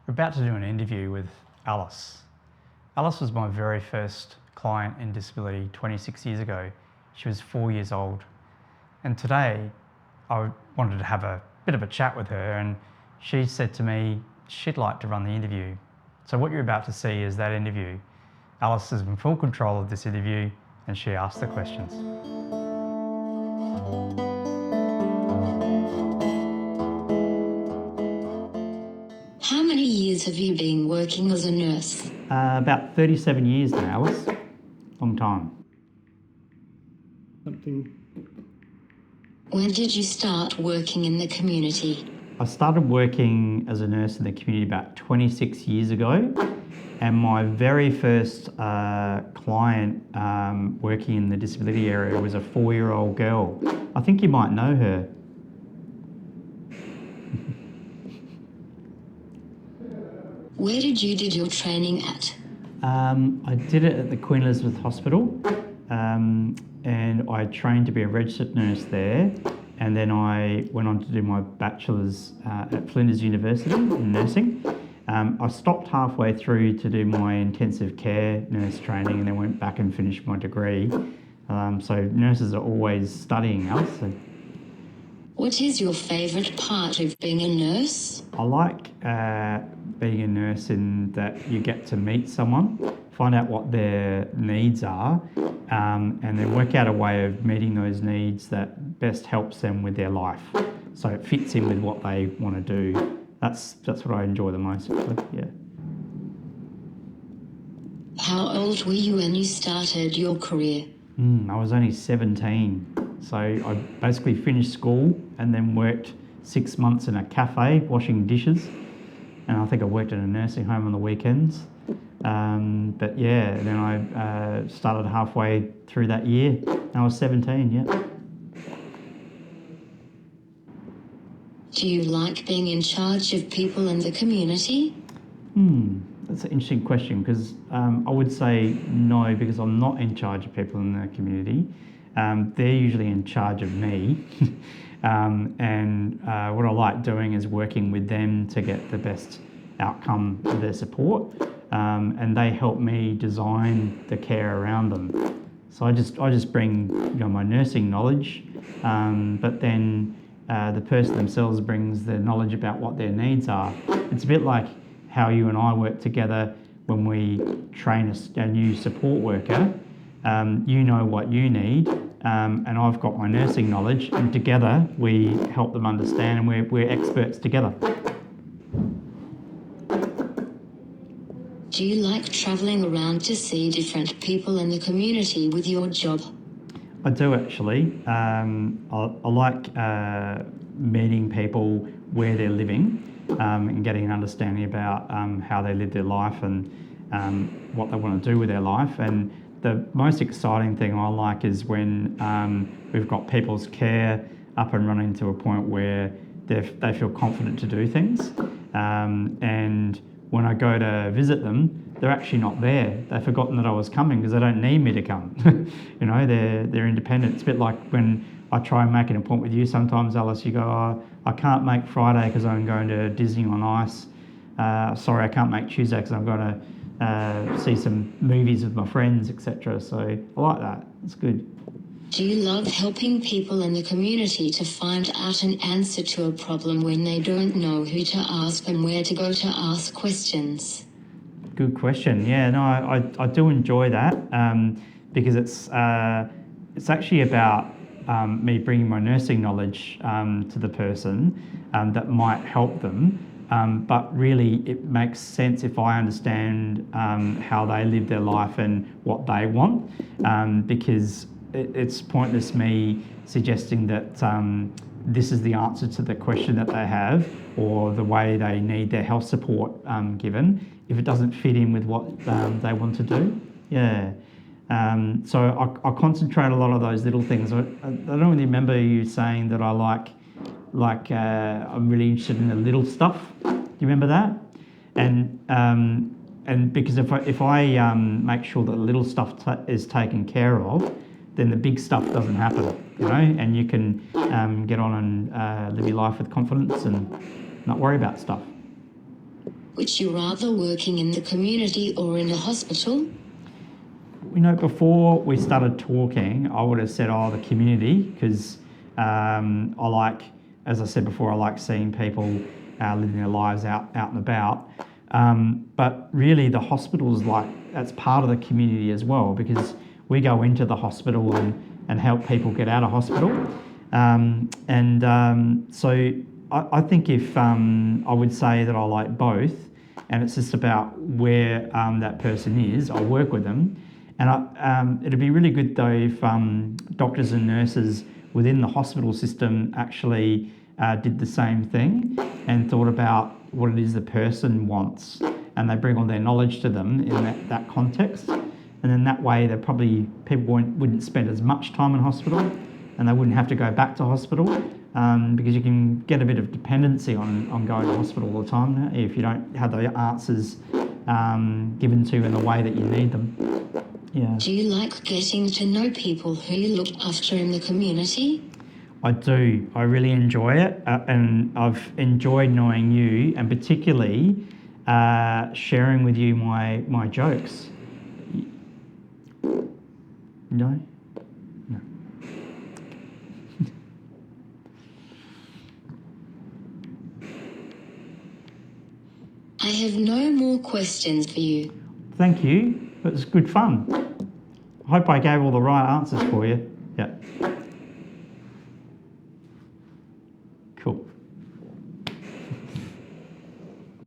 We're about to do an interview with Alice. Alice was my very first client in disability 26 years ago. She was 4 years old. And today I wanted to have a bit of a chat with her, and she said to me she'd like to run the interview. So what you're about to see is that interview. Alice is in full control of this interview and she asked the questions. How many years have you been working as a nurse? About 37 years now, Alice. Long time. When did you start working in the community? I started working as a nurse in the community about 26 years ago, and my very first client working in the disability area was a 4-year-old girl. I think you might know her. Where did you do your training at? I did it at the Queen Elizabeth Hospital, and I trained to be a registered nurse there, and then I went on to do my bachelor's at Flinders University in nursing. I stopped halfway through to do my intensive care nurse training and then went back and finished my degree. So nurses are always studying, Alice. So. What is your favourite part of being a nurse? I like being a nurse in that you get to meet someone, find out what their needs are, and then work out a way of meeting those needs that best helps them with their life. So it fits in with what they want to do. That's what I enjoy the most, yeah. How old were you when you started your career? I was only 17. So I basically finished school and then worked 6 months in a cafe washing dishes. And I think I worked in a nursing home on the weekends. But yeah, then I started halfway through that year and I was 17, yeah. Do you like being in charge of people in the community? That's an interesting question because I would say no, because I'm not in charge of people in the community. They're usually in charge of me. And what I like doing is working with them to get the best outcome for their support. And they help me design the care around them. So I just bring my nursing knowledge, but then the person themselves brings the knowledge about what their needs are. It's a bit like how you and I work together when we train a new support worker. You know what you need, and I've got my nursing knowledge, and together we help them understand, and we're experts together. Do you like travelling around to see different people in the community with your job? I do actually. I like meeting people where they're living and getting an understanding about how they live their life and what they want to do with their life. And the most exciting thing I like is when we've got people's care up and running to a point where they feel confident to do things. And when I go to visit them, they're actually not there. They've forgotten that I was coming because they don't need me to come. They're independent. It's a bit like when I try and make an appointment with you sometimes, Alice, you go, oh, I can't make Friday because I'm going to Disney on Ice. Sorry, I can't make Tuesday because I'm going to see some movies with my friends, etc. So I like that. It's good. Do you love helping people in the community to find out an answer to a problem when they don't know who to ask and where to go to ask questions? Good question. Yeah, no, I do enjoy that because it's actually about me bringing my nursing knowledge to the person that might help them. But really it makes sense if I understand how they live their life and what they want, because it's pointless me suggesting that this is the answer to the question that they have or the way they need their health support given if it doesn't fit in with what they want to do. Yeah. So I concentrate a lot of those little things. I don't really remember you saying that I like I'm really interested in the little stuff. Do you remember that? And because if I make sure that the little stuff is taken care of, then the big stuff doesn't happen, and you can get on and live your life with confidence and not worry about stuff. Would you rather working in the community or in a hospital? You know, before we started talking, I would have said, oh, the community, because I like, as I said before, I like seeing people living their lives out and about. But really the hospital's that's part of the community as well, because we go into the hospital and help people get out of hospital. So I think if I would say that I like both, and it's just about where that person is, I'll work with them. And it'd be really good though if doctors and nurses within the hospital system actually did the same thing and thought about what it is the person wants, and they bring all their knowledge to them in that context. And then that way, people wouldn't spend as much time in hospital, and they wouldn't have to go back to hospital, because you can get a bit of dependency on going to hospital all the time if you don't have the answers given to you in the way that you need them. Yeah. Do you like getting to know people who you look after in the community? I do. I really enjoy it, and I've enjoyed knowing you, and particularly sharing with you my jokes. No? No. I have no more questions for you. Thank you. It was good fun. I hope I gave all the right answers for you. Yeah.